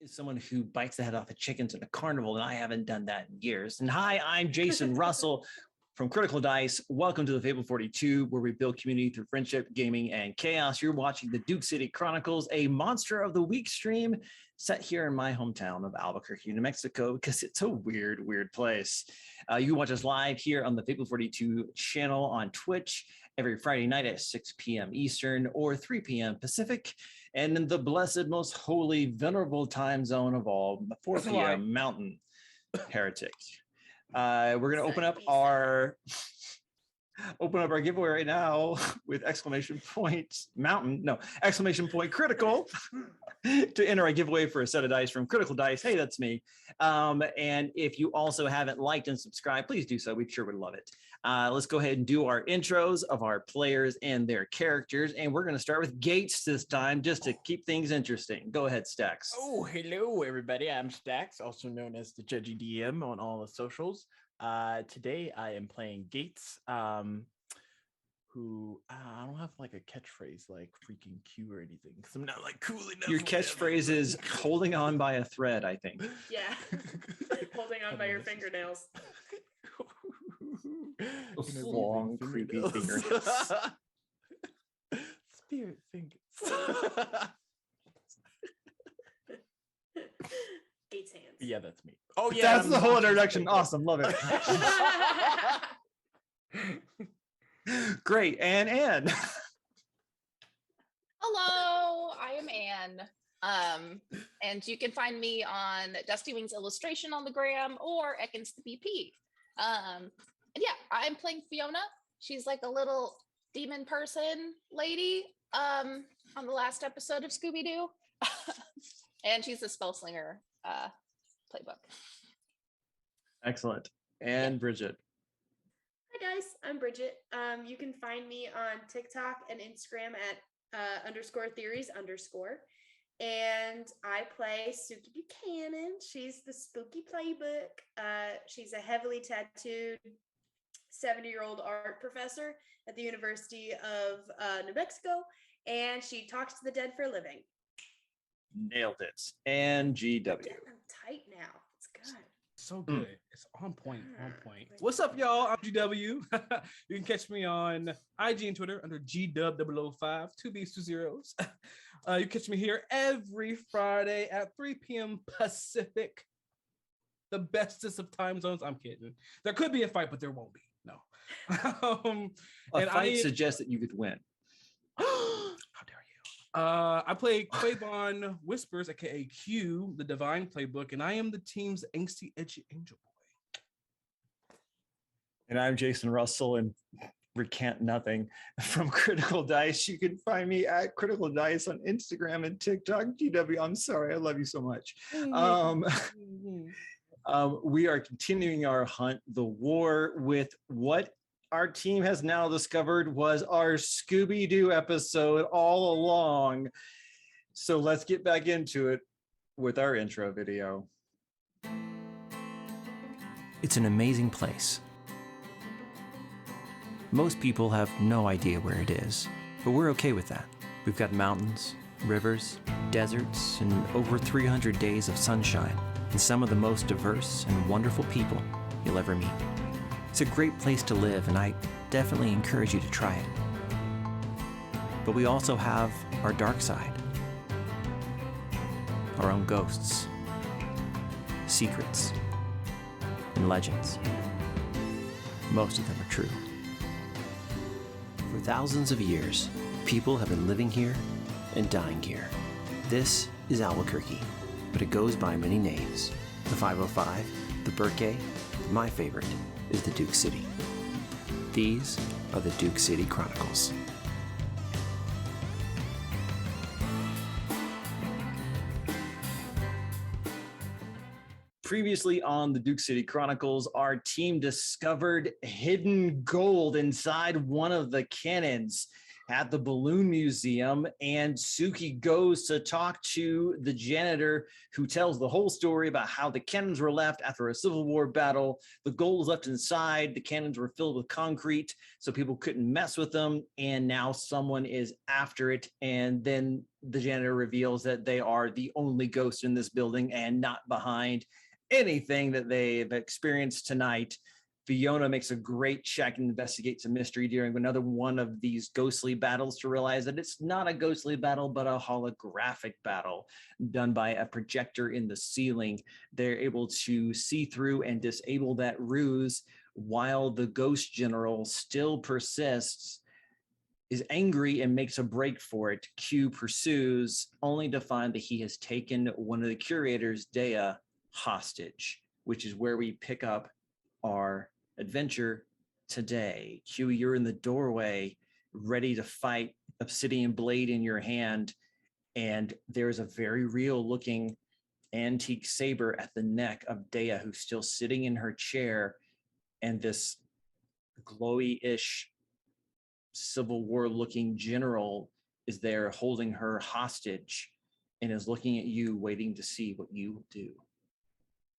is someone who bites the head off of chickens in a carnival, and I haven't done that in years. And hi, I'm Jason Russell from Critical Dice. Welcome to the Fable 42, where we build community through friendship, gaming, and chaos. You're watching the Duke City Chronicles, a Monster of the Week stream set here in my hometown of Albuquerque, New Mexico, because it's a weird, weird place. You can watch us live here on the Fable 42 channel on Twitch every Friday night at 6 p.m. Eastern or 3 p.m. Pacific, and in the blessed, most holy, venerable time zone of all, 4 p.m. Mountain. Heretic. We're going to open up our giveaway right now with exclamation point critical to enter a giveaway for a set of dice from Critical Dice. Hey, that's me. And if you also haven't liked and subscribed, please do so. We sure would love it. Let's go ahead and do our intros of our players and their characters. And we're going to start with Gates this time, just to keep things interesting. Go ahead, Stax. Oh, hello, everybody. I'm Stax, also known as the Judgy DM on all the socials. Today I am playing Gates, who I don't have like a catchphrase like freaking Q or anything, because I'm not like cool enough. Your catchphrase is holding on by a thread, I think. Yeah. Holding on by your fingernails. Those long, creepy fingernails. Spirit fingers. Gates hands. Yeah, that's me. Oh yeah, that's the whole introduction. Awesome, love it. Great. Anne. Hello, I am Anne. And you can find me on Dusty Wings Illustration on the gram or Ekans the BP. And yeah, I'm playing Fiona. She's like a little demon person lady on the last episode of Scooby-Doo. And she's a spell slinger playbook. Excellent. And Bridget. Hi guys, I'm Bridget. You can find me on TikTok and Instagram at _theories_. And I play Suki Buchanan. She's the spooky playbook. She's a heavily tattooed 70-year-old art professor at the University of New Mexico. And she talks to the dead for a living. Nailed it. And GW. I'm tight now. It's good. So good. It's on point. On point. What's up, y'all? I'm GW. You can catch me on IG and Twitter under GW005, 2 B's, 2 zeros. You catch me here every Friday at 3 p.m. Pacific. The bestest of time zones. I'm kidding. There could be a fight, but there won't be. No. A fight suggests that you could win. How dare you? I play Quavon Whispers, aka Q, the Divine Playbook, and I am the team's angsty, edgy angel boy. And I'm Jason Russell, and recant nothing from Critical Dice. You can find me at Critical Dice on Instagram and TikTok. GW, I'm sorry, I love you so much. We are continuing our hunt, the war, with what our team has now discovered was our Scooby-Doo episode all along. So let's get back into it with our intro video. It's an amazing place. Most people have no idea where it is, but we're okay with that. We've got mountains, rivers, deserts, and over 300 days of sunshine, and some of the most diverse and wonderful people you'll ever meet. It's a great place to live, and I definitely encourage you to try it. But we also have our dark side. Our own ghosts, secrets, and legends. Most of them are true. For thousands of years, people have been living here and dying here. This is Albuquerque, but it goes by many names. The 505, the Burke, my favorite is the Duke City. These are the Duke City Chronicles. Previously on the Duke City Chronicles, our team discovered hidden gold inside one of the cannons at the Balloon Museum, and Suki goes to talk to the janitor who tells the whole story about how the cannons were left after a Civil War battle. The gold was left inside, the cannons were filled with concrete so people couldn't mess with them, and now someone is after it. And then the janitor reveals that they are the only ghost in this building and not behind anything that they've experienced tonight. Fiona makes a great check and investigates a mystery during another one of these ghostly battles to realize that it's not a ghostly battle, but a holographic battle done by a projector in the ceiling. They're able to see through and disable that ruse while the ghost general still persists, is angry and makes a break for it. Q pursues, only to find that he has taken one of the curators, Dea, hostage, which is where we pick up our adventure today. Q, you're in the doorway, ready to fight, obsidian blade in your hand, and there's a very real looking antique saber at the neck of Dea, who's still sitting in her chair, and this glowy-ish Civil War looking general is there holding her hostage and is looking at you, waiting to see what you will do.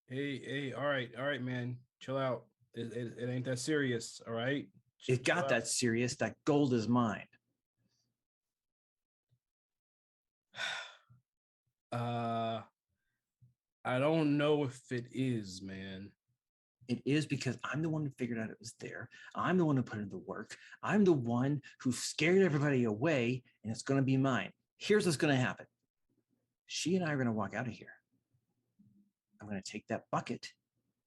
Hey, all right, man, chill out. It ain't that serious, all right? It got that serious. That gold is mine. I don't know if it is, man. It is because I'm the one who figured out it was there. I'm the one who put in the work. I'm the one who scared everybody away, and it's going to be mine. Here's what's going to happen. She and I are going to walk out of here. I'm going to take that bucket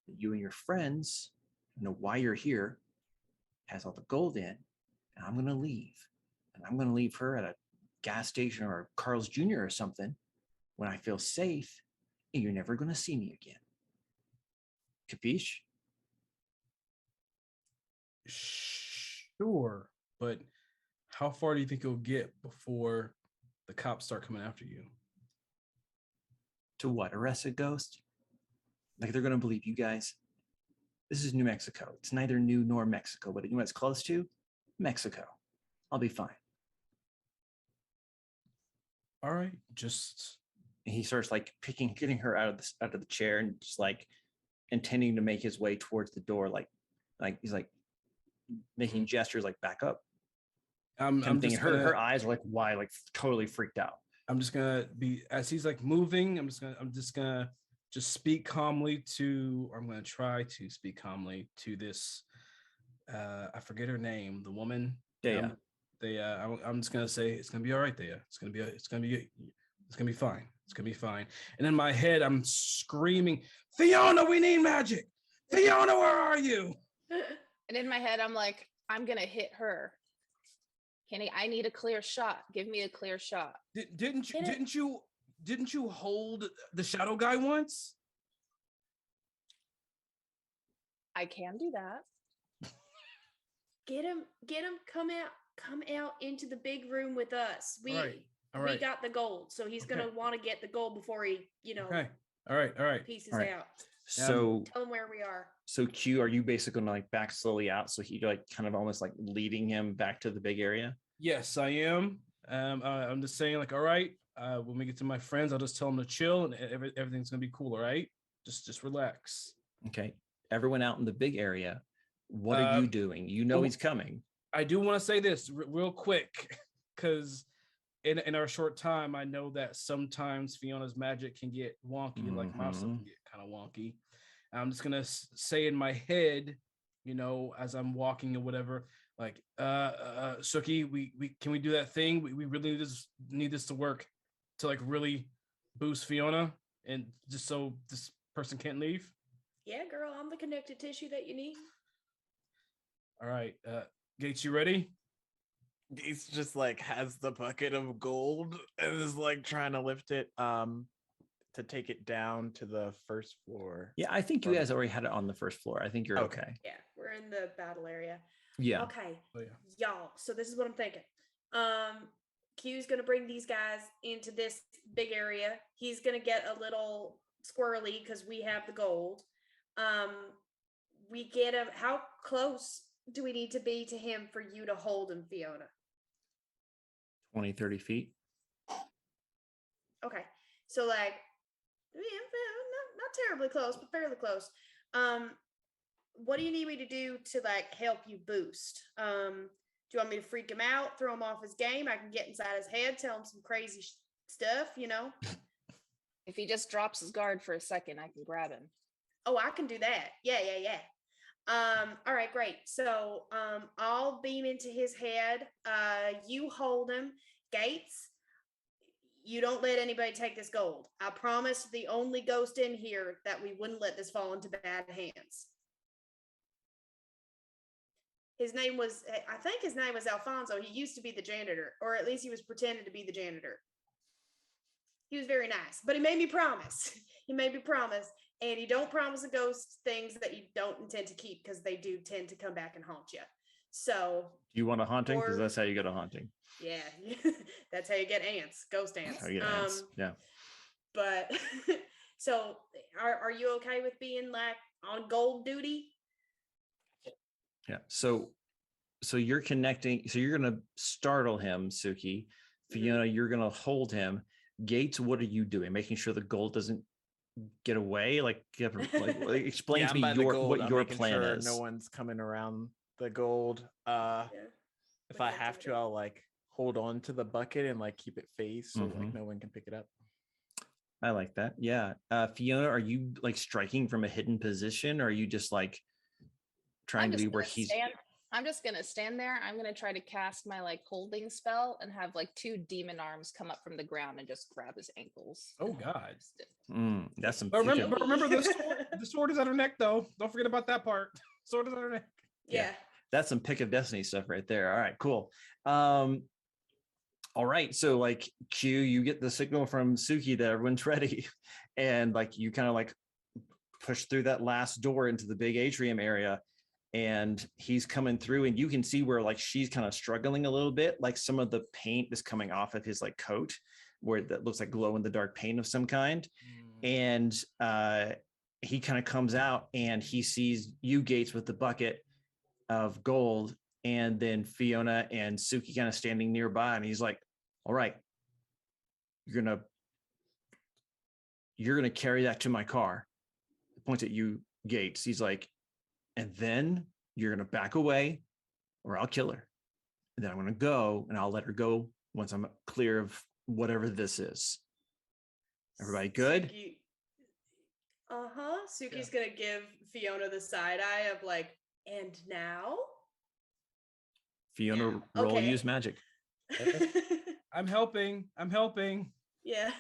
that you and your friends know why you're here, has all the gold in, and I'm going to leave. And I'm going to leave her at a gas station or Carl's Jr. or something when I feel safe, and you're never going to see me again. Capiche? Sure, but how far do you think you'll get before the cops start coming after you? To what? Arrest a ghost? Like they're going to believe you guys? This is New Mexico. It's neither new nor Mexico, but you know what it's close to? Mexico. I'll be fine. All right, just. And he starts like getting her out of the chair and just like intending to make his way towards the door, like he's like making gestures like back up. I'm just gonna, her eyes are like wide, like totally freaked out. I'm just gonna be, as he's like moving, I'm just gonna speak calmly to, or I'm gonna try to speak calmly to this. I forget her name, the woman. Dea. I'm just gonna say it's gonna be all right, Dea. It's gonna be fine. It's gonna be fine. And in my head, I'm screaming, Fiona, we need magic. Fiona, where are you? And in my head, I'm like, I'm gonna hit her. Kenny, I need a clear shot. Give me a clear shot. Didn't you hold the shadow guy once? I can do that. Get him, come out into the big room with us. All right. We got the gold, so he's gonna want to get the gold before he, Okay. All right. pieces All right. out. So Tell him where we are. So Q, are you basically gonna like back slowly out? So he like kind of almost like leading him back to the big area? Yes, I am. I'm just saying, like, all right, when we get to my friends, I'll just tell them to chill and everything's gonna be cool. All right, just relax. Okay. Everyone out in the big area, what are you doing? You know he's coming. I do want to say this real quick, because in our short time, I know that sometimes Fiona's magic can get wonky, like my stuff can get kind of wonky. I'm just gonna say in my head, as I'm walking or whatever, like, Suki, we can we do that thing? We really need this to work to like really boost Fiona, and just so this person can't leave. Yeah, girl, I'm the connective tissue that you need. All right, Gates, you ready? Gates just like has the bucket of gold and is like trying to lift it to take it down to the first floor. Yeah, I think you guys already had it on the first floor. I think you're okay. Yeah, we're in the battle area. Yeah. Okay, Oh, yeah. y'all. So this is what I'm thinking. Q's gonna bring these guys into this big area. He's gonna get a little squirrely because we have the gold. We get him. How close do we need to be to him for you to hold him, Fiona? 20, 30 feet. Okay, so like, not terribly close, but fairly close. What do you need me to do to like help you boost? Do you want me to freak him out, throw him off his game? I can get inside his head, tell him some crazy stuff, you know. If he just drops his guard for a second, I can grab him. Oh, I can do that. Yeah. All right, great. So I'll beam into his head. You hold him. Gates, you don't let anybody take this gold. I promised the only ghost in here that we wouldn't let this fall into bad hands. I think his name was Alfonso. He used to be the janitor, or at least he was pretending to be the janitor. He was very nice, but he made me promise. And you don't promise a ghost things that you don't intend to keep, because they do tend to come back and haunt you. So Do you want a haunting? Because that's how you get a haunting. yeah, that's how you get ants, ghost ants. How you get ants. Yeah. But so are you okay with being like on gold duty? Yeah. So you're connecting. So you're gonna startle him, Suki. Fiona, you're gonna hold him. Gates, what are you doing? Making sure the gold doesn't get away? Like explain Yeah, to I'm by me the what gold. I'm your making plan sure is. no one's coming around the gold. Yeah. If I have to, I'll like hold on to the bucket and like keep it face so like no one can pick it up. I like that. Yeah. Fiona, are you like striking from a hidden position, or are you just like trying to be where he's I'm just gonna stand there. I'm gonna try to cast my like holding spell and have like 2 demon arms come up from the ground and just grab his ankles. Oh God. That's some But remember the sword is at her neck though. Don't forget about that part. Sword is at her neck. Yeah. That's some Pick of Destiny stuff right there. All right, cool. All right, so like Q, you get the signal from Suki that everyone's ready, and like you kind of like push through that last door into the big atrium area, and he's coming through, and you can see where like she's kind of struggling a little bit, like some of the paint is coming off of his like coat, where that looks like glow in the dark paint of some kind, and he kind of comes out and he sees you, Gates, with the bucket of gold, and then Fiona and Suki kind of standing nearby, and he's like, all right, you're gonna carry that to my car. He points at you, Gates. He's like, and then you're gonna back away or I'll kill her. And then I'm gonna go and I'll let her go once I'm clear of whatever this is. Everybody good? Suki's gonna give Fiona the side eye of like, and now? Fiona, roll use magic. I'm helping. Yeah.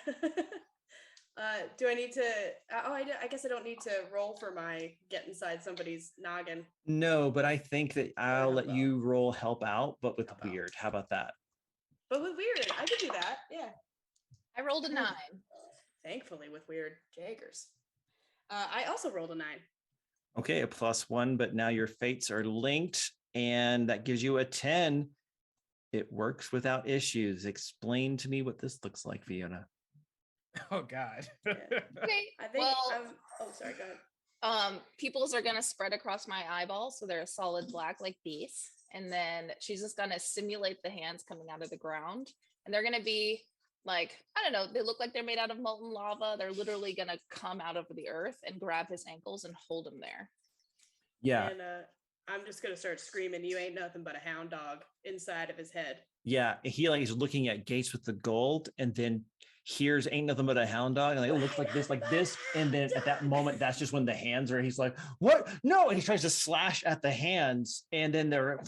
Do I need to? I guess I don't need to roll for my get inside somebody's noggin. No, but I think that I'll let you roll help out, but with weird. How about that? But with weird, I could do that. Yeah. I rolled a 9. Thankfully, with weird Jaggers. I also rolled a 9. Okay, a +1, but now your fates are linked, and that gives you a 10. It works without issues. Explain to me what this looks like, Fiona. Oh God. Okay. I think. Sorry. Go ahead. Pupils are gonna spread across my eyeballs, so they're a solid black like these. And then she's just gonna simulate the hands coming out of the ground, and they're gonna be like, I don't know, they look like they're made out of molten lava. They're literally gonna come out of the earth and grab his ankles and hold him there. Yeah. And I'm just gonna start screaming, "You ain't nothing but a hound dog," inside of his head. Yeah, he like is looking at Gates with the gold, and then hears "Ain't nothing but a hound dog," and like it looks like this, and then at that moment, that's just when the hands are. He's like, "What? No!" And he tries to slash at the hands, and then they're,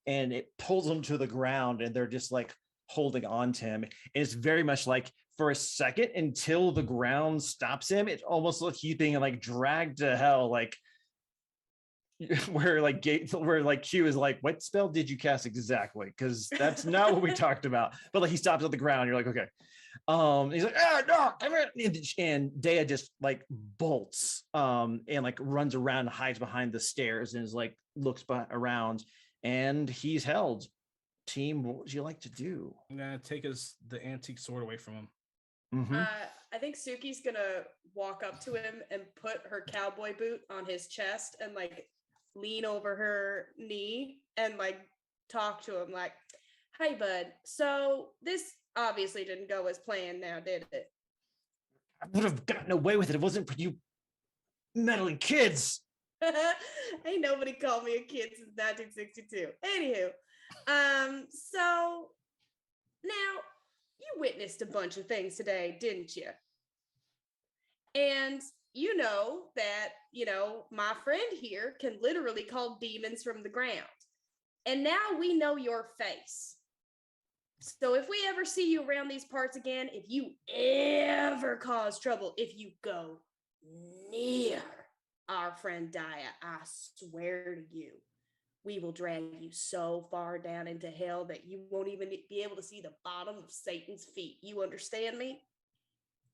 and it pulls them to the ground, and they're just like holding on to him. And it's very much like for a second until the ground stops him. It almost looks like he's being like dragged to hell, like. Where like Q is like, what spell did you cast exactly? Because that's not what we talked about. But like he stops at the ground. You're like, okay. He's like, no, come here. And Dea just like bolts and like runs around and hides behind the stairs and is like looks around, and he's held. Team, what would you like to do? I'm gonna take the antique sword away from him. Mm-hmm. I think Suki's gonna walk up to him and put her cowboy boot on his chest and like lean over her knee and like talk to him like, "Hey bud, so this obviously didn't go as planned now, did it?" I would have gotten away with it if it wasn't for you meddling kids. Ain't nobody called me a kid since 1962. Anywho, so now you witnessed a bunch of things today, didn't you? And you know that, my friend here can literally call demons from the ground. And now we know your face. So if we ever see you around these parts again, if you ever cause trouble, if you go near our friend Dia, I swear to you, we will drag you so far down into hell that you won't even be able to see the bottom of Satan's feet. You understand me?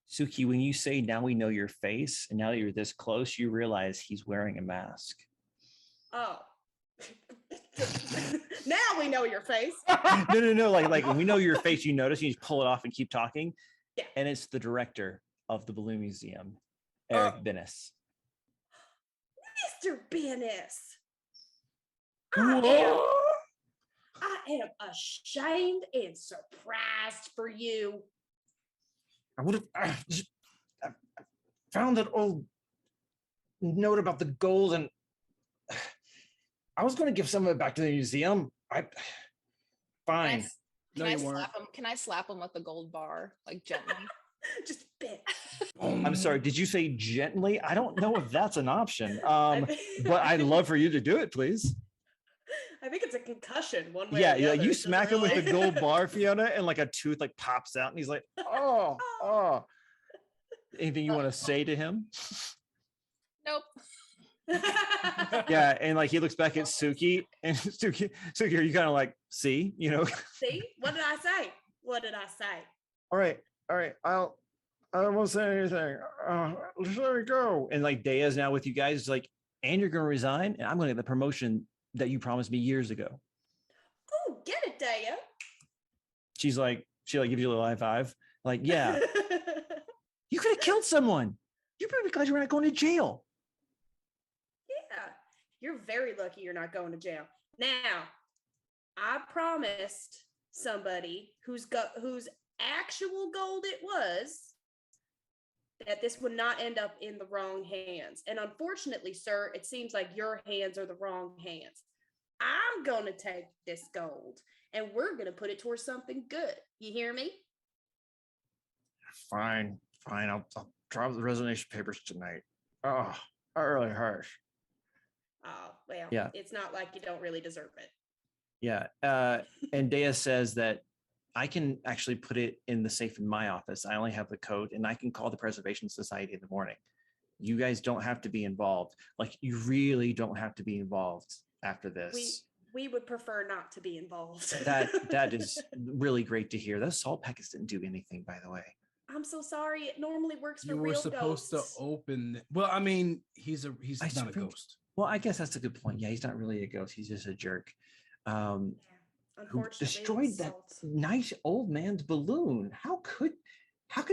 Suki, when you say now we know your face, and now that you're this close, you realize he's wearing a mask. Oh. Now we know your face. No. Like when we know your face, you notice, you just pull it off and keep talking. Yeah. And it's the director of the Balloon Museum, Eric Bennis. Mr. Bennis. Whoa. I am ashamed and surprised for you. I would have I found that old note about the gold, and I was going to give some of it back to the museum. Fine. Can I slap him with the gold bar, like gently? Just a bit. I'm sorry. Did you say gently? I don't know if that's an option. But I'd love for you to do it, please. I think it's a concussion one way. Yeah, or the other. you It smack him doesn't with the really- gold bar, Fiona, and like a tooth like pops out, and he's like, oh. Anything you want to say to him? Nope. Yeah, and like he looks back at Suki, and Suki, are you kind of like, see, See? What did I say? What did I say? All right. I won't say anything. Just let me go. And like Daya's now with you guys. It's like, and you're going to resign, and I'm going to get the promotion that you promised me years ago. Oh, get it, Daya. She gives you a little high five. Like, yeah, you could have killed someone. You're probably glad you're not going to jail. Yeah, you're very lucky you're not going to jail. Now, I promised somebody whose actual gold it was that this would not end up in the wrong hands. And unfortunately, sir, it seems like your hands are the wrong hands. I'm going to take this gold and we're going to put it towards something good. You hear me? Fine. I'll drop the resignation papers tonight. Oh, that really hurts. Oh, well, Yeah. It's not like you don't really deserve it. Yeah. And Daya says that I can actually put it in the safe in my office. I only have the code, and I can call the Preservation Society in the morning. You guys don't have to be involved. Like, you really don't have to be involved after this. We would prefer not to be involved. That is really great to hear. Those salt packets didn't do anything, by the way. I'm so sorry. It normally works for You real were supposed ghosts. to open. Well, I mean, he's not a ghost. Well, I guess that's a good point. Yeah, he's not really a ghost. He's just a jerk. Who Unfortunately, destroyed that salt. nice old man's balloon. How could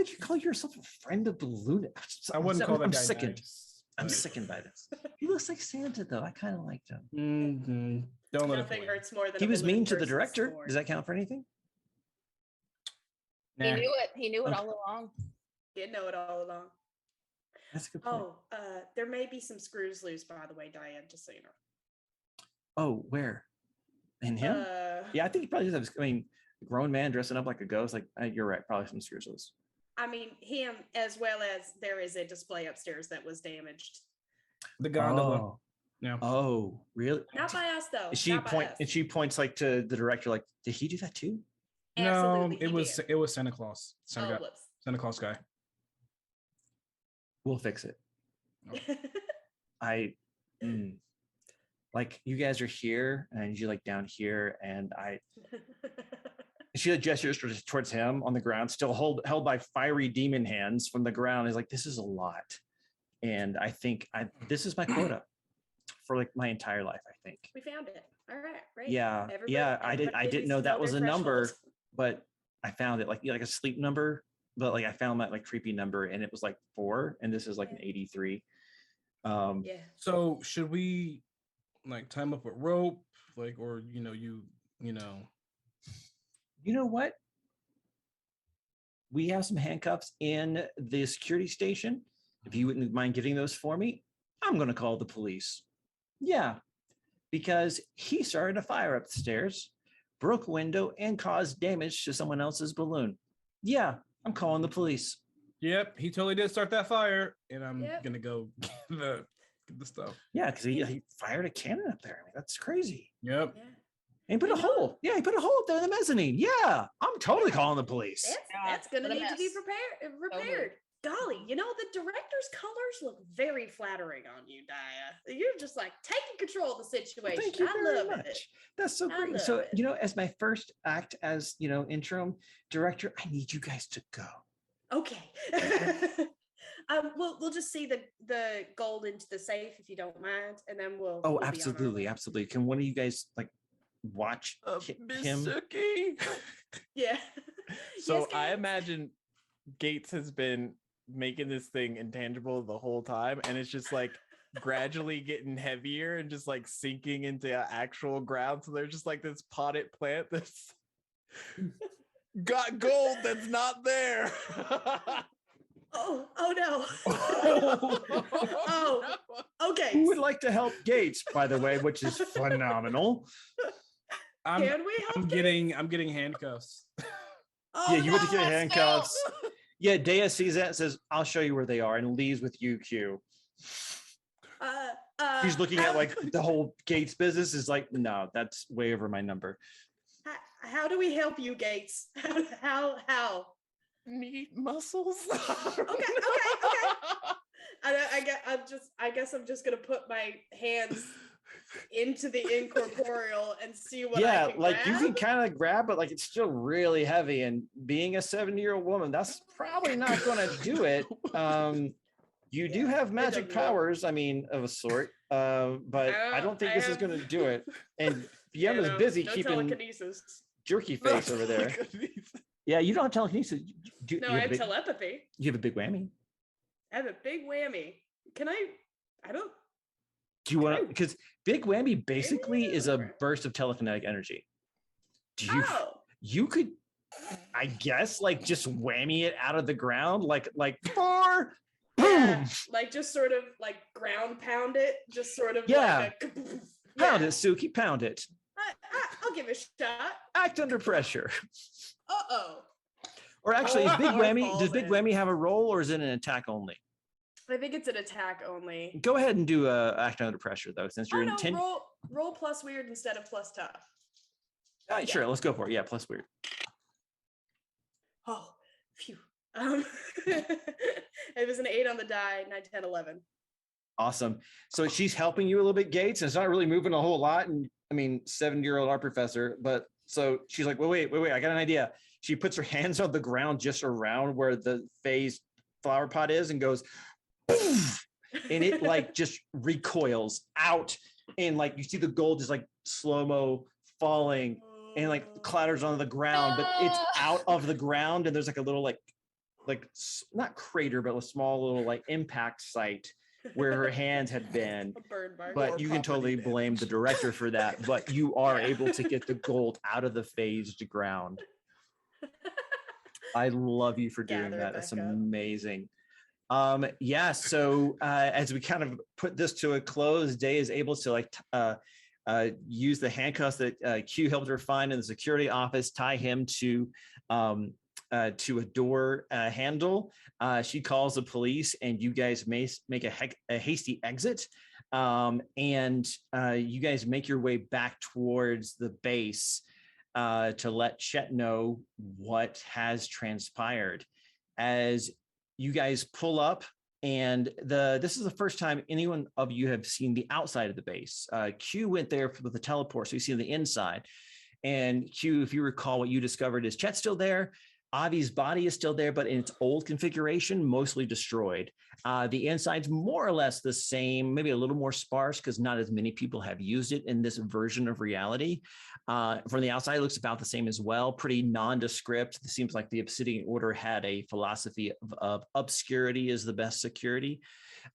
you call yourself a friend of balloon? I wouldn't call that I'm guy sickened. nice, I'm but- sickened by this. He looks like Santa, though. I kind of liked him. Mhm. Don't let it Nothing fool you. hurts more than He a was balloon mean to the person's director. sword. Does that count for anything? He Nah. knew it. He knew it Okay. all along. Did know it all along. That's a good point. Oh, there may be some screws loose, by the way, Diane, just so you know. Oh, where? In him? Yeah, I think he probably does have. I mean, a grown man dressing up like a ghost. Like, you're right. Probably some screws loose. I mean, him, as well as there is a display upstairs that was damaged. The gondola. Oh. Yeah. Oh, really? Not by us, though. She not by us. she points like to the director. Like, did he do that too? No, Absolutely, it he was did. it was Santa Claus. Oh, whoops. Santa Claus guy. We'll fix it. Like, you guys are here, and you like down here, and she like gestures towards him on the ground, still held by fiery demon hands from the ground. Is like, this is a lot, and I think this is my quota for like my entire life. I think. We found it. All right, great. Yeah, yeah. I everybody didn't needs know to that was a their number, threshold. but I found it like a sleep number. But like I found that like creepy number, and it was like 4, and this is like an 83. Yeah. So should we like tie him up with rope, like, or you know? You know what? We have some handcuffs in the security station. If you wouldn't mind getting those for me, I'm going to call the police. Yeah, because he started a fire upstairs, broke a window, and caused damage to someone else's balloon. Yeah, I'm calling the police. Yep, he totally did start that fire, and I'm Yep. gonna go get the stuff. Yeah, because he fired a cannon up there. I mean, that's crazy. Yep. Yeah. And he put You a know- hole. Yeah, he put a hole up there in the mezzanine. Yeah, I'm totally calling the police. That's gonna what a need to be mess. repaired. Golly, you know, the director's colors look very flattering on you, Dia. You're just like taking control of the situation. Thank you I very love much. it. That's so I great. love So, it. you know, as my first act as, you know, interim director, I need you guys to go. Okay. We'll just see the gold into the safe if you don't mind, and then we'll. Oh, we'll be on our absolutely, way. absolutely. Can one of you guys like watch Miss him? Suki. Yeah. So Yes, I Gates? imagine Gates has been making this thing intangible the whole time, and it's just like gradually getting heavier and just like sinking into actual ground. So there's just like this potted plant that's got gold that's not there. Oh no. Oh, okay. Who would like to help Gates, by the way, which is phenomenal. I'm Can we help? I'm getting handcuffs. Oh, Yeah, you want to no. get handcuffs. Yeah, Dea sees that and says, I'll show you where they are, and leaves with you, Q. He's looking at like the whole Gates business is like, no, that's way over my number. How do we help you, Gates? How? Need muscles. Okay. I guess I'm just gonna put my hands into the incorporeal and see what I Yeah, can like you grab. can kind of grab, but like it's still really heavy. And being a 70-year-old woman, that's probably not going to do it. You do Yeah, have it magic doesn't work. powers, I mean, of a sort. But I don't think this is going to do it. And Fiona's busy no keeping telekinesis. jerky face over there. Yeah, you don't have telekinesis. No, You I have have a big, telepathy. you have a big whammy. I have a big whammy. Can I don't. Do you want to? Okay. Because big whammy basically is a over. burst of telekinetic energy. Do you? Oh. You could, I guess, like just whammy it out of the ground, like four, boom, Yeah, like just sort of like ground pound it, just sort of Yeah. like a pound yeah. it, Suki, pound it. I'll give it a shot. Act under pressure. Uh-oh. Or actually, is big Or whammy? falls Does big in. whammy have a roll, or is it an attack only? I think it's an attack only. Go ahead and do act under pressure though, since Oh you're no, intent. roll plus weird instead of plus tough. Sure, let's go for it. Yeah, plus weird. Oh, phew. It was an 8 on the die, 9, 10, 11. Awesome. So she's helping you a little bit, Gates, and it's not really moving a whole lot. And I mean, 70-year-old art professor, but so she's like, wait, I got an idea. She puts her hands on the ground just around where the phase flower pot is and goes, poof, and it like just recoils out. And like you see the gold just like slow-mo falling and like clatters onto the ground, but it's out of the ground. And there's like a little like not crater, but a small little like impact site where her hands had been. A burn mark. But Or you can totally property blame damage. the director for that. But you are able to get the gold out of the phased ground. I love you for doing Gather it that. That's back up. amazing. Yeah. So as we kind of put this to a close, Day is able to like use the handcuffs that Q helped her find in the security office, tie him to a door handle. She calls the police, and you guys may make a hasty exit. And you guys make your way back towards the base to let Chet know what has transpired. As you guys pull up, and this is the first time anyone of you have seen the outside of the base. Q went there with the teleport, so you see the inside. And Q, if you recall, what you discovered is Chet's still there. Avi's body is still there, but in its old configuration, mostly destroyed. The inside's more or less the same, maybe a little more sparse because not as many people have used it in this version of reality. From the outside, it looks about the same as well. Pretty nondescript. It seems like the Obsidian Order had a philosophy of obscurity is the best security,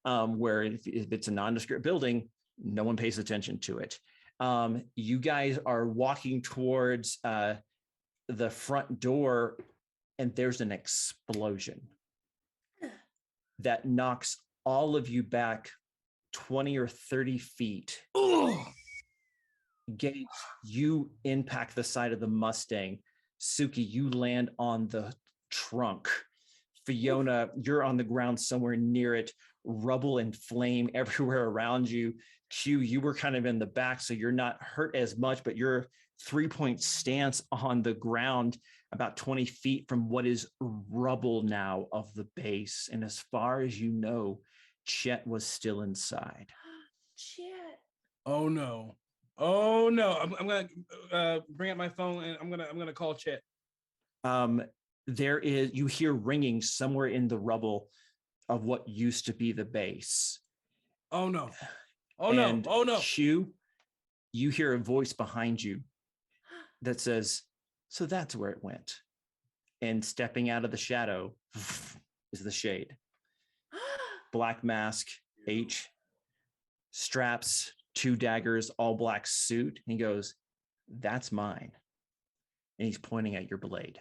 where if it's a nondescript building, no one pays attention to it. You guys are walking towards the front door, and there's an explosion that knocks all of you back 20 or 30 feet. Gates, you impact the side of the Mustang. Suki, you land on the trunk. Fiona, you're on the ground somewhere near it, rubble and flame everywhere around you. Q, you were kind of in the back, so you're not hurt as much, but you're 3-point stance on the ground about 20 feet from what is rubble now of the base. And as far as you know, Chet was still inside. Chet. Oh no. I'm gonna bring up my phone and I'm gonna call Chet. You hear ringing somewhere in the rubble of what used to be the base. Oh no. And Oh no. Q, you hear a voice behind you that says, so that's where it went. And stepping out of the shadow is the shade. Black mask, H, straps, 2 daggers, all black suit. He goes, that's mine. And he's pointing at your blade.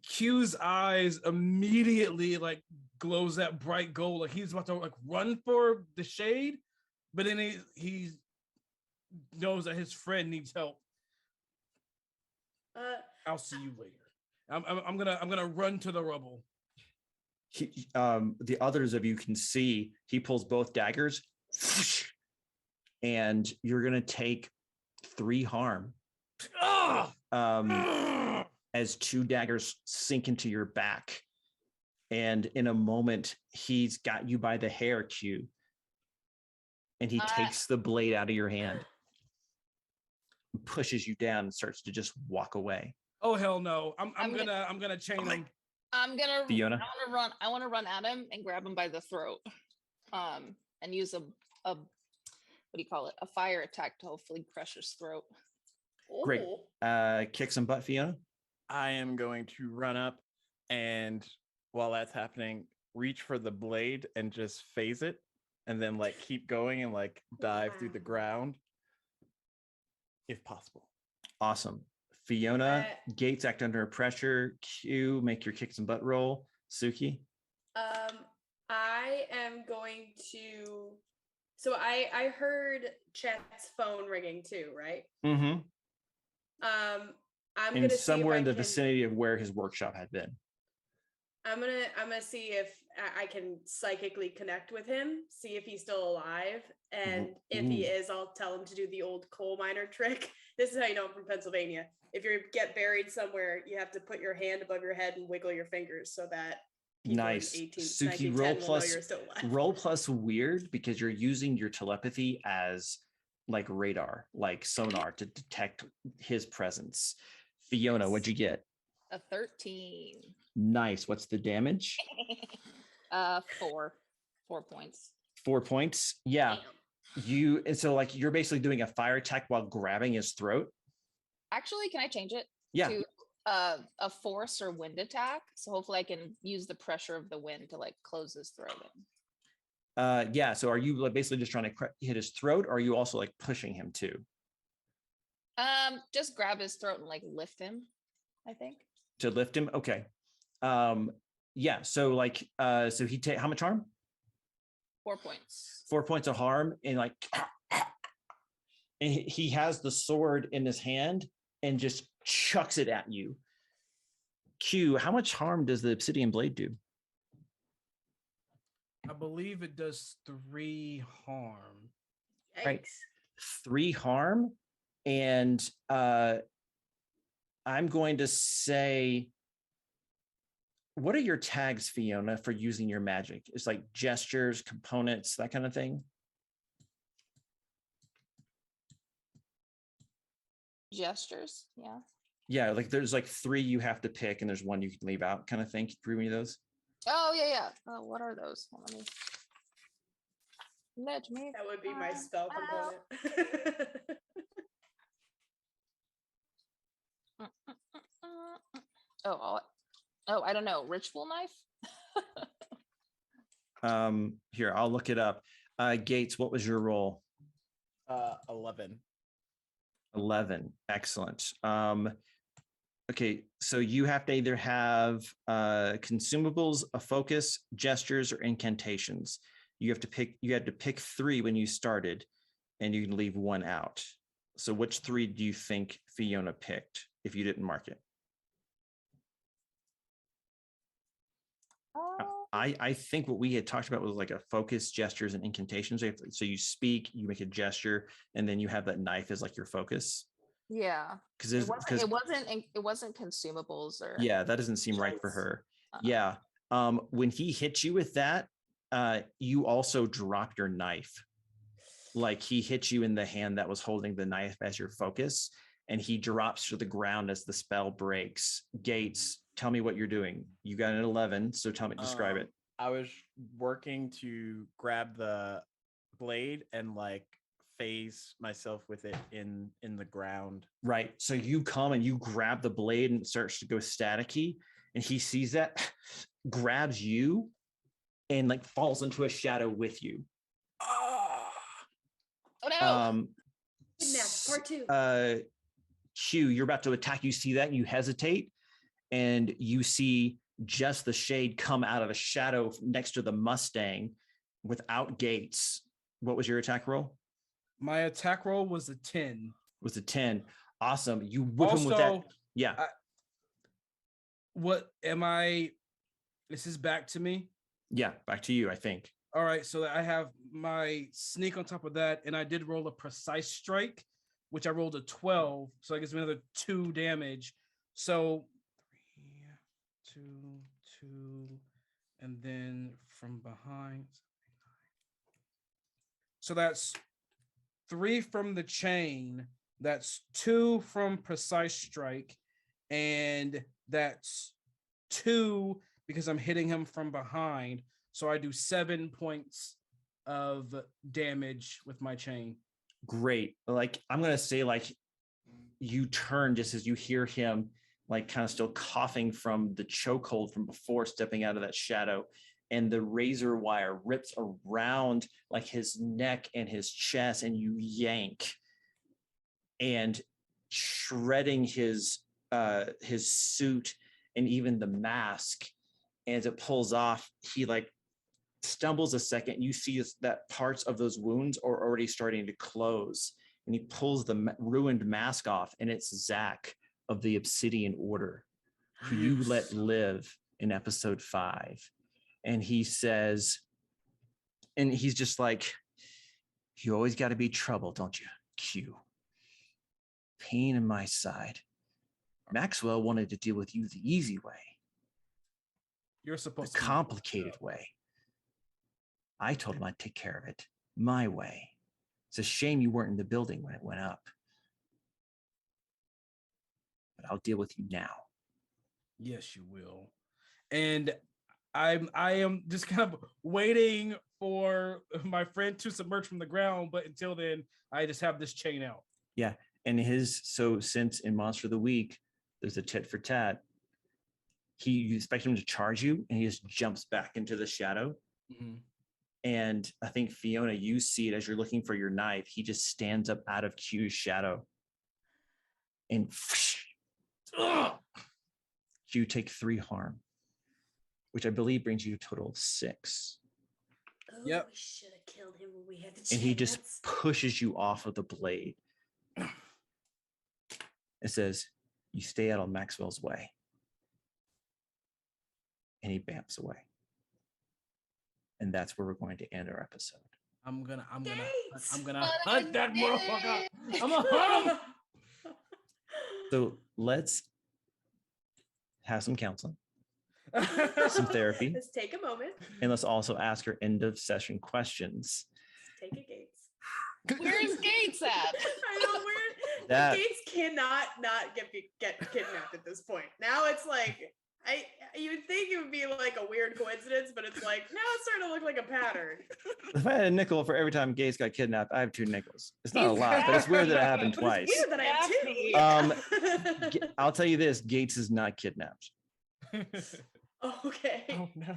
Q's eyes immediately like glows that bright gold, like he's about to like run for the shade, but then he knows that his friend needs help. I'll see you later. I'm gonna run to the rubble. The others of you can see he pulls both daggers, and you're gonna take 3 harm. As 2 daggers sink into your back. And in a moment, he's got you by the hair, Q. And he takes the blade out of your hand, pushes you down, and starts to just walk away. Oh hell no. I'm gonna chain him. Fiona? I want to run at him and grab him by the throat. And use a what do you call it? A fire attack to hopefully crush his throat. Great. Kick some butt, Fiona. I am going to run up and while that's happening, reach for the blade and just phase it and then like keep going and like dive through the ground if possible. Awesome. Fiona, Gates act under pressure. Q, make your kick some butt roll. Suki? I am going to... So I heard Chet's phone ringing too, right? Mm-hmm. I'm and gonna somewhere in the vicinity of where his workshop had been. I'm gonna see if I can psychically connect with him, see if he's still alive, and if he is, I'll tell him to do the old coal miner trick. This is how you know I'm from Pennsylvania. If you get buried somewhere, you have to put your hand above your head and wiggle your fingers so that nice. Suki, roll plus weird, because you're using your telepathy as like radar, like sonar to detect his presence. Fiona, what'd you get? A 13. Nice. What's the damage? 4 points. 4 points. Yeah. Damn. And so like you're basically doing a fire attack while grabbing his throat. Actually, can I change it? Yeah. To a force or wind attack? So hopefully I can use the pressure of the wind to like close his throat in. Yeah. So are you like basically just trying to hit his throat, or are you also like pushing him too? Just grab his throat and like lift him, I think. To lift him? Okay. Yeah. So like so he how much harm? 4 points. 4 points of harm, and like and he has the sword in his hand and just chucks it at you. Q, how much harm does the obsidian blade do? I believe it does 3 harm. Yikes. Right. 3 harm. And I'm going to say, what are your tags, Fiona, for using your magic? It's like gestures, components, that kind of thing. Gestures, yeah. Yeah, like there's like 3 you have to pick, and there's 1 you can leave out, kind of thing. Can you read me those? Oh yeah. What are those? Let me nudge me. That would be my spell component. Oh, I don't know. Ritual knife? Here, I'll look it up. Gates, what was your roll? 11. 11. Excellent. Okay, so you have to either have consumables, a focus, gestures, or incantations. You had to pick 3 when you started, and you can leave 1 out. So which 3 do you think Fiona picked if you didn't mark it? I think what we had talked about was like a focus, gestures, and incantations. So you speak, you make a gesture, and then you have that knife as like your focus. Yeah. Because It wasn't consumables or yeah, that doesn't seem right for her. Uh-uh. Yeah. When he hit you with that, you also drop your knife. Like he hit you in the hand that was holding the knife as your focus, and he drops to the ground as the spell breaks. Gates, tell me what you're doing. You got an 11, so tell me, describe it. I was working to grab the blade and like phase myself with it in the ground. Right. So you come and you grab the blade and it starts to go staticky, and he sees that, grabs you, and like falls into a shadow with you. Oh no. Kidnapped, part 2. Q, you're about to attack. You see that, and you hesitate, and you see just the shade come out of a shadow next to the Mustang without Gates. What was your attack roll? My attack roll was a 10. Was a 10. Awesome. You whip him with that. Yeah. What am I? This is back to me. Yeah, back to you, I think. All right, so I have my sneak on top of that, and I did roll a precise strike, which I rolled a 12, so that gives me another 2 damage. So 3, 2, 2, and then from behind. So that's 3 from the chain, that's 2 from precise strike, and that's 2 because I'm hitting him from behind. So I do 7 points of damage with my chain. Great. Like, I'm going to say, like, you turn just as you hear him, like, kind of still coughing from the chokehold from before stepping out of that shadow. And the razor wire rips around like his neck and his chest, and you yank, and shredding his suit and even the mask. As it pulls off, he like stumbles a second. You see that parts of those wounds are already starting to close, and he pulls the ruined mask off, and it's Zach of the Obsidian Order, who you let live in episode 5. And he says, and he's just like, you always got to be trouble, don't you, Q? Pain in my side. Maxwell wanted to deal with you the easy way. You're supposed the to complicated way. I told him I'd take care of it my way. It's a shame you weren't in the building when it went up. But I'll deal with you now. Yes, you will. And I am just kind of waiting for my friend to submerge from the ground, but until then, I just have this chain out. Yeah, and so since in Monster of the Week, there's a tit for tat. You expect him to charge you, and he just jumps back into the shadow. Mm-hmm. And I think, Fiona, you see it as you're looking for your knife. He just stands up out of Q's shadow. And you take 3 harm, which I believe brings you to a total of 6. Oh, yep. We should have killed him when we had the chance. And he just pushes you off of the blade. It says, you stay out of Maxwell's way. And he bamps away. And that's where we're going to end our episode. I'm gonna hunt But that I did motherfucker. it. I'm gonna hunt him. So let's have some counseling, some therapy, Let's take a moment. and let's also ask our end of session questions. Take a Gates. Where's Gates at? I know where That- Gates cannot not get kidnapped at this point. Now it's like you'd think it would be like a weird coincidence, but it's like now it's starting to look like a pattern. If I had a nickel for every time Gates got kidnapped, I have 2 nickels. It's not a lot, but it's weird that it happened But twice. it's weird that I have 2. I'll tell you this: Gates is not kidnapped. Okay. Oh no.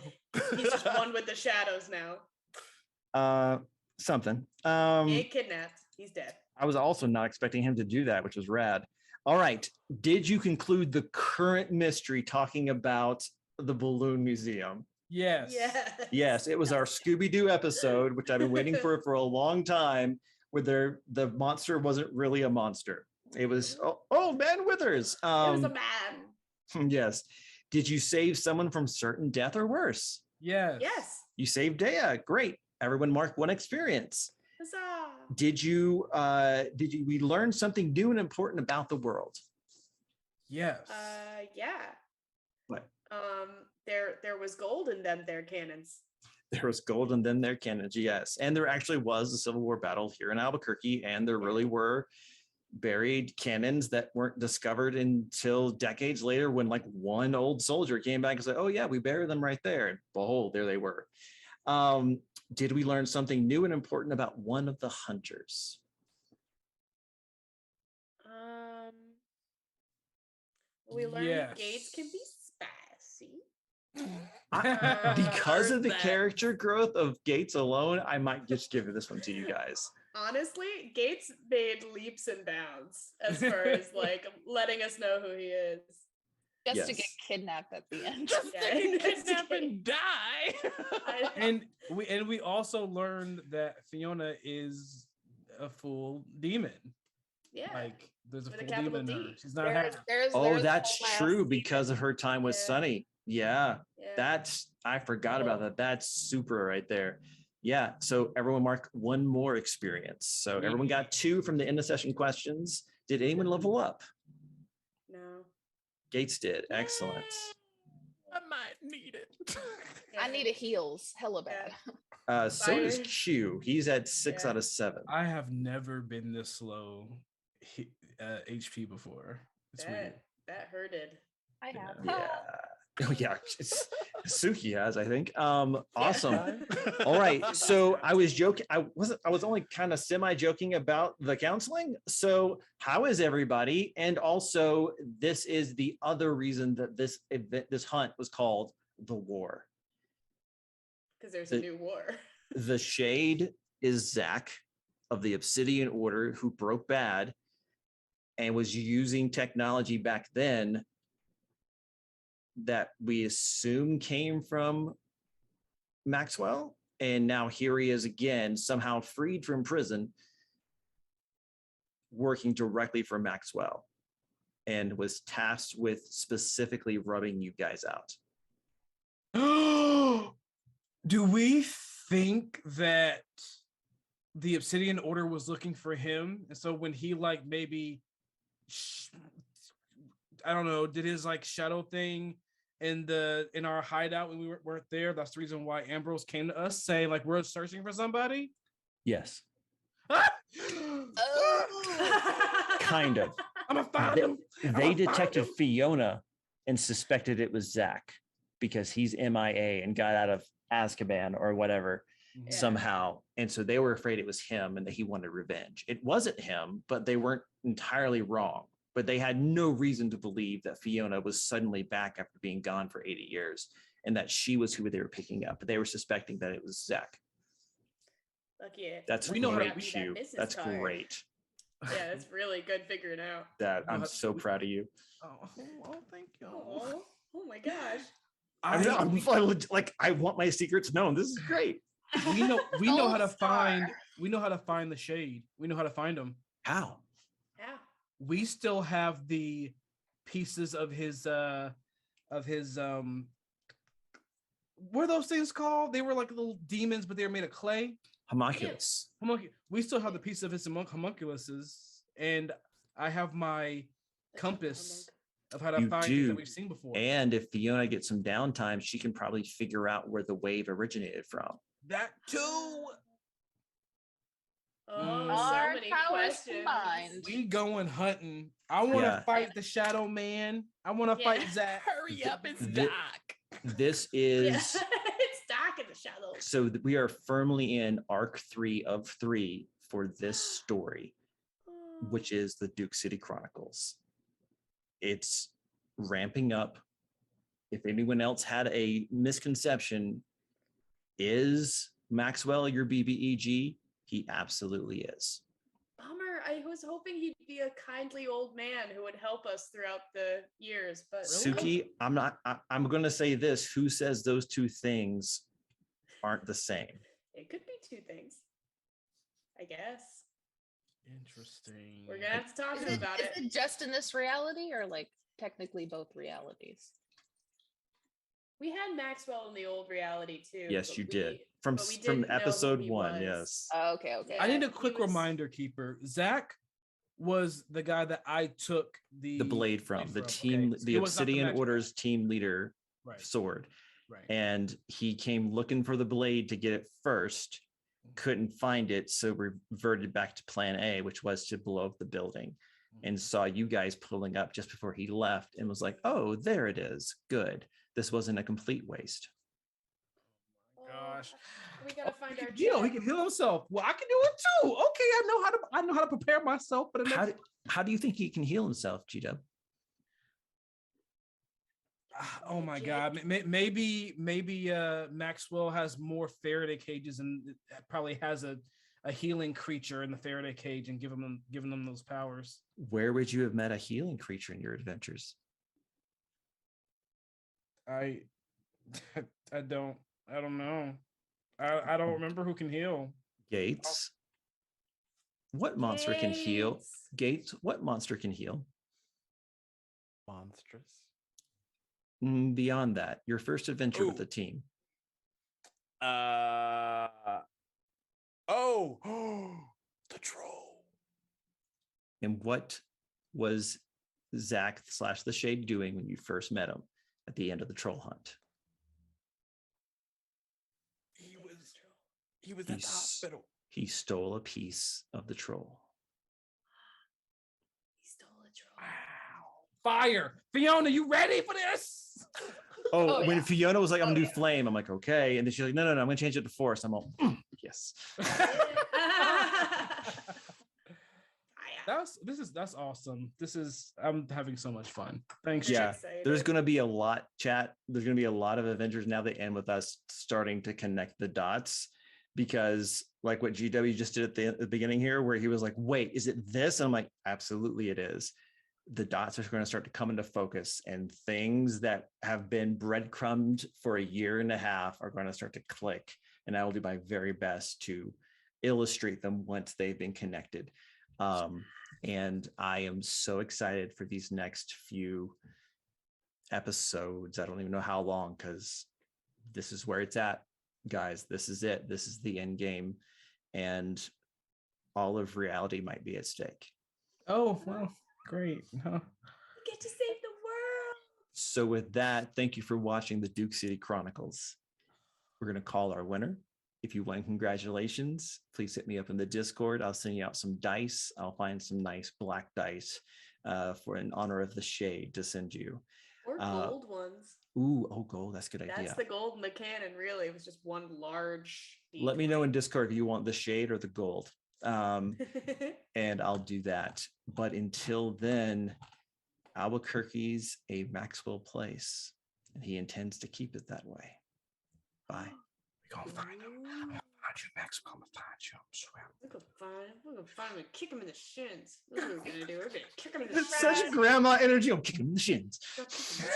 He's just one with the shadows now. Something. He ain't kidnapped. He's dead. I was also not expecting him to do that, which was rad. All right. Did you conclude the current mystery talking about the Balloon Museum? Yes. Yeah. Yes, it was our Scooby-Doo episode, which I've been waiting for a long time. where the monster wasn't really a monster. It was man Withers. It was a man. Yes. Did you save someone from certain death or worse? Yes. Yes. You saved Dea. Great. Everyone mark one experience. Huzzah. Did we learn something new and important about the world? Yes. Yeah. What? There was gold in them their cannons. There was gold in them their cannons, yes. And there actually was a Civil War battle here in Albuquerque, and there really were buried cannons that weren't discovered until decades later when like one old soldier came back and said, oh yeah, we buried them right there. And behold, there they were. Did we learn something new and important about one of the hunters? We learned Yes. Gates can be spicy. Because of the that. character growth of Gates alone, I might just give this one to you guys. Honestly, Gates made leaps and bounds as far as like letting us know who he is. Just to Yes. get kidnapped at the end. Just Yeah, to get just kidnapped kidding. and die. And we also learned that Fiona is a full demon. Yeah. Like there's a With a full capital demon in her. D. She's not There's, half. there's, Oh, there's that's the last true season. because of her time with Yeah. Sunny. Yeah, Yeah. I forgot about that. That's super right there. Yeah, so everyone mark one more experience. So everyone got 2 from the end of session questions. Did anyone level up? No. Gates did. Excellent. I might need it. I need a heals. Hella bad. So does Fire. Q. He's at 6 Yeah. out of 7. I have never been this low HP before. It's weird. That hurted. I have. Yeah. Oh yeah. Suki has, I think. Awesome. All right. So I was joking. I was only kind of semi-joking about the counseling. So how is everybody? And also, this is the other reason that this event, this hunt was called the War. Because there's a The- new war. The Shade is Zach of the Obsidian Order who broke bad and was using technology back then that we assume came from Maxwell. And now here he is again, somehow freed from prison, working directly for Maxwell, and was tasked with specifically rubbing you guys out. Do we think that the Obsidian Order was looking for him? And so when he like maybe, I don't know, did his like shadow thing in our hideout when we weren't there, that's the reason why Ambrose came to us saying like we're searching for somebody? Yes, Oh. kind of. I'm gonna find him. They detected Fiona and suspected it was Zach because he's MIA and got out of Azkaban or whatever Yeah. somehow. And so they were afraid it was him and that he wanted revenge. It wasn't him, but they weren't entirely wrong. But they had no reason to believe that Fiona was suddenly back after being gone for 80 years and that she was who they were picking up. But they were suspecting that it was Zach. Lucky it. That's We know how to great, be that Q. business That's card. great. Yeah, that's really good figuring out. That I'm so proud of you. Oh, thank you. Oh my gosh. I want my secrets known. This is great. we know how to Gold star. find the Shade. We know how to find him. How? Yeah. We still have the pieces of his what are those things called? They were like little demons, but they were made of clay. Homunculus. We still have the piece of his homunculuses, and I have my compass of how to You find things do. that we've seen before. And if Fiona gets some downtime, she can probably figure out where the wave originated from. that too. Oh, Our so many powers questions. combined. We going hunting. I want to Yeah. fight the Shadow Man. I want to Yeah. fight Zach. Hurry up, it's The- dark. This Yeah. is It's dark in the shadows. so we are firmly in arc 3 of 3 for this story, which is the Duke City Chronicles. It's ramping up. If anyone else had a misconception, is Maxwell your BBEG? He absolutely is. Bummer. I was hoping he'd be a kindly old man who would help us throughout the years, but Suki, I'm going to say this. Who says those two things aren't the same? it could be two things. I guess. Interesting. We're gonna have to talk Is about it. it just in this reality or like technically both realities? We had Maxwell in the old reality too. Yes, but you did. From but we from didn't know who episode he 1, was. yes. Oh, okay, okay. I need Yeah, a quick he was- reminder, Keeper. Zach was the guy that I took the Blade from the okay. team, So the he was not Obsidian Maxwell. Order's team leader Right. sword. Right. And he came looking for the blade to get it first, couldn't find it, so reverted back to plan A, which was to blow up the building, and saw you guys pulling up just before he left and was like, oh, there it is. Good. This wasn't a complete waste. Gosh. We gotta find our He jet. can heal himself. Well, I can do it too. Okay, I know how to prepare myself for the next. How do you think he can heal himself, G-Dub? Oh my God! Maybe Maxwell has more Faraday cages and probably has a healing creature in the Faraday cage and giving them those powers. Where would you have met a healing creature in your adventures? I don't know. I don't remember who can heal. Gates. What monster can heal? Gates, what monster can heal? Monstrous. Beyond that, your first adventure with Ooh. the team. The troll. And what was Zach / the Shade doing when you first met him at the end of the troll hunt? He was at the He's- hospital. He stole a piece of the troll. He stole a troll. Fire, Fiona, you ready for this? Oh, when yeah. Fiona was like, I'm gonna do yeah. flame, I'm like, okay. And then she's like, no, I'm gonna change it to force. I'm all, yes. That's awesome. I'm having so much fun. Thanks. Yeah. Chat. Excited. There's gonna be a lot, chat. There's gonna be a lot of adventures now that end with us starting to connect the dots. Because like what GW just did at the beginning here, where he was like, wait, is it this? And I'm like, absolutely it is. The dots are going to start to come into focus, and things that have been breadcrumbed for a year and a half are going to start to click. And I will do my very best to illustrate them once they've been connected. And I am so excited for these next few episodes. I don't even know how long, because this is where it's at, guys. This is it. This is the end game, and all of reality might be at stake. Oh, well, great. Huh? We get to save the world. So with that, thank you for watching the Duke City Chronicles. We're going to call our winner. If you won, congratulations. Please hit me up in the Discord. I'll send you out some dice. I'll find some nice black dice for in honor of the Shade to send you. Or gold ones. Ooh, oh, gold. That's a good idea. That's the gold in the cannon, really. It was just one large. Let me know in Discord if you want the Shade or the gold. And I'll do that. But until then, Albuquerque's a Maxwell place, and he intends to keep it that way. Bye. We're gonna find him. I'm gonna find you, Maxwell. I'm gonna find you. I'm swear. We're gonna find him and kick him in the shins. That's what we're gonna do. We're gonna kick him in the It's shins. such grandma energy. I'm kicking him in the shins. We're gonna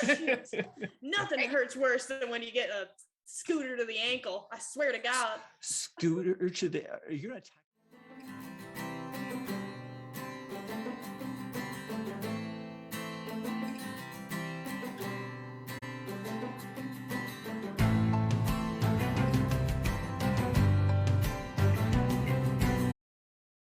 kick him in the shins. Nothing hurts worse than when you get a scooter to the ankle. I swear to God. Scooter to the. You're gonna attack.